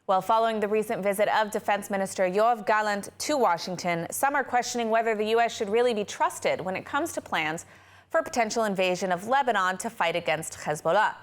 Well, following the recent visit of Defense Minister Yoav Gallant to Washington, some are questioning whether the U.S. should really be trusted when it comes to plans for a potential invasion of Lebanon to fight against Hezbollah.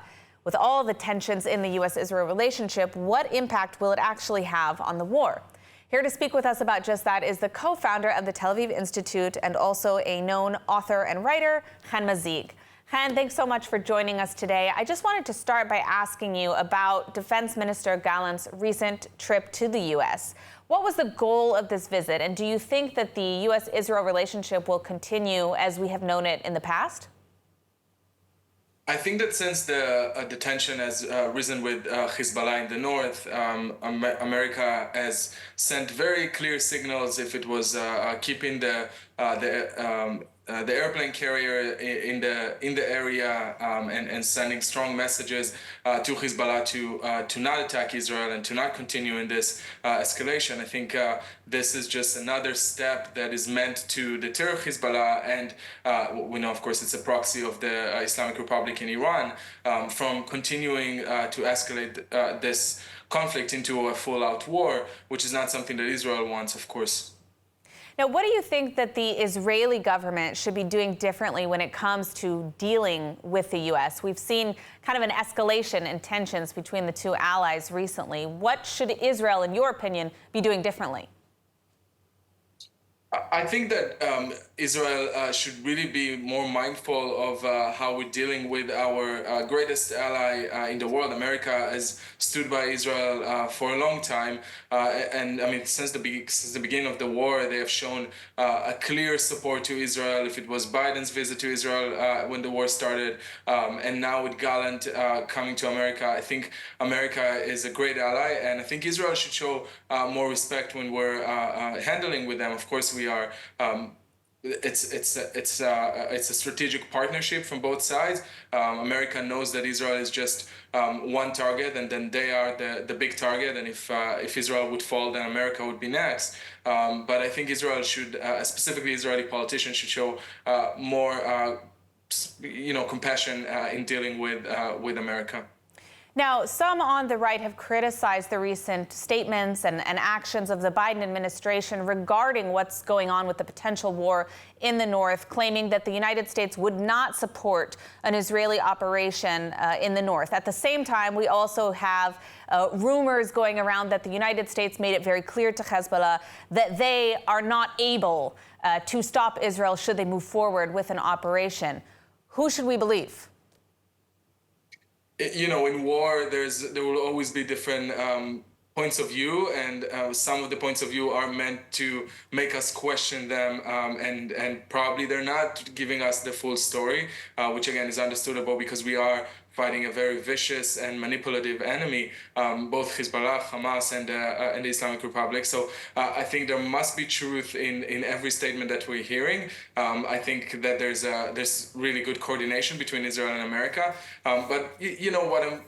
With all the tensions in the U.S.-Israel relationship, what impact will it actually have on the war? Here to speak with us about just that is the co-founder of the Tel Aviv Institute and also a known author and writer, Mazig. Thanks so much for joining us today. I just wanted to start by asking you about Defense Minister Gallant's recent trip to the U.S. What was the goal of this visit, and do you think that the U.S.-Israel relationship will continue as we have known it in the past? I think that since the tension has risen with Hezbollah in the north, America has sent very clear signals if it was keeping the airplane carrier in the area and sending strong messages to Hezbollah to not attack Israel and to not continue in this escalation. I think this is just another step that is meant to deter Hezbollah, and we know, of course, it's a proxy of the Islamic Republic in Iran from continuing to escalate this conflict into a full-out war, which is not something that Israel wants, of course. Now, what do you think that the Israeli government should be doing differently when it comes to dealing with the U.S.? We've seen kind of an escalation in tensions between the two allies recently. What should Israel, in your opinion, be doing differently? I think that Israel should really be more mindful of how we're dealing with our greatest ally in the world. America has stood by Israel for a long time, and I mean since the beginning of the war, they have shown a clear support to Israel. If it was Biden's visit to Israel when the war started, and now with Gallant coming to America, I think America is a great ally, and I think Israel should show more respect when we're handling with them. Of course, we are. It's a strategic partnership from both sides. America knows that Israel is just one target, and then they are the big target. And if Israel would fall, then America would be next. But I think Israel should, specifically Israeli politicians, should show more, compassion in dealing with America. Now, some on the right have criticized the recent statements and actions of the Biden administration regarding what's going on with the potential war in the north, claiming that the United States would not support an Israeli operation in the north. At the same time, we also have rumors going around that the United States made it very clear to Hezbollah that they are not able to stop Israel should they move forward with an operation. Who should we believe? In war, there will always be different points of view, and some of the points of view are meant to make us question them, and probably they're not giving us the full story, which again is understandable because we are fighting a very vicious and manipulative enemy, both Hezbollah, Hamas, and the Islamic Republic. So I think there must be truth in every statement that we're hearing. I think that there's really good coordination between Israel and America. But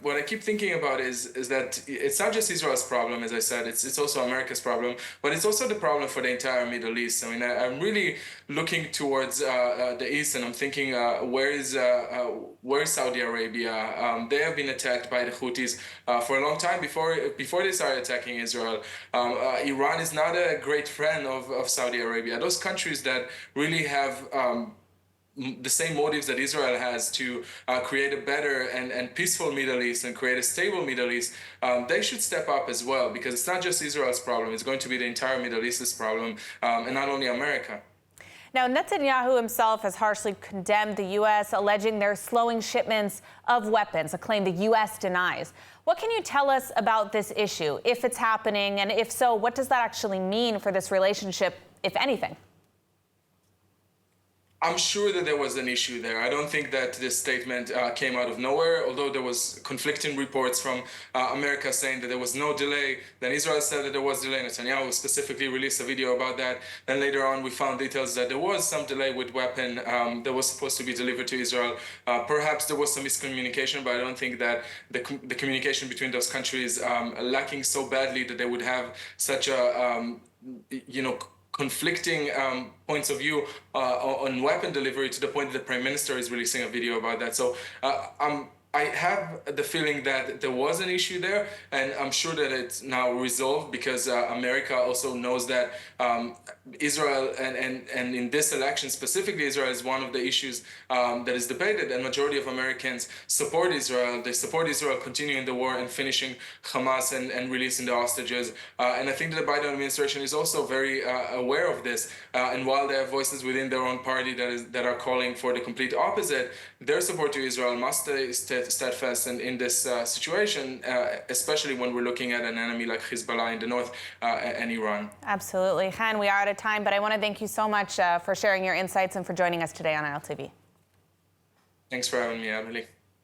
what I keep thinking about is that it's not just Israel's problem, as I said. It's also America's problem, but it's also the problem for the entire Middle East. I mean, I'm really looking towards the east, and I'm thinking, where's Saudi Arabia? They have been attacked by the Houthis for a long time before they started attacking Israel. Iran is not a great friend of Saudi Arabia. Those countries that really have the same motives that Israel has to create a better and peaceful Middle East and create a stable Middle East, they should step up as well, because it's not just Israel's problem. It's going to be the entire Middle East's problem, and not only America. Now, Netanyahu himself has harshly condemned the U.S., alleging they're slowing shipments of weapons, a claim the U.S. denies. What can you tell us about this issue, if it's happening, and if so, what does that actually mean for this relationship, if anything? I'm sure that there was an issue there. I don't think that this statement came out of nowhere, although there was conflicting reports from America saying that there was no delay. Then Israel said that there was delay. Netanyahu specifically released a video about that. Then later on, we found details that there was some delay with weapon that was supposed to be delivered to Israel. Perhaps there was some miscommunication, but I don't think that the communication between those countries lacking so badly that they would have such a, conflicting points of view on weapon delivery to the point that the Prime Minister is releasing a video about that. So I have the feeling that there was an issue there, and I'm sure that it's now resolved because America also knows that Israel and in this election specifically, Israel is one of the issues that is debated, and majority of Americans support Israel. They support Israel continuing the war and finishing Hamas and releasing the hostages. And I think that the Biden administration is also very aware of this. And while they have voices within their own party that are calling for the complete opposite, their support to Israel must stay steadfast in this situation, especially when we're looking at an enemy like Hezbollah in the north and Iran. Absolutely. Han, we are out of time, but I want to thank you so much for sharing your insights and for joining us today on ILTV. Thanks for having me, Emily.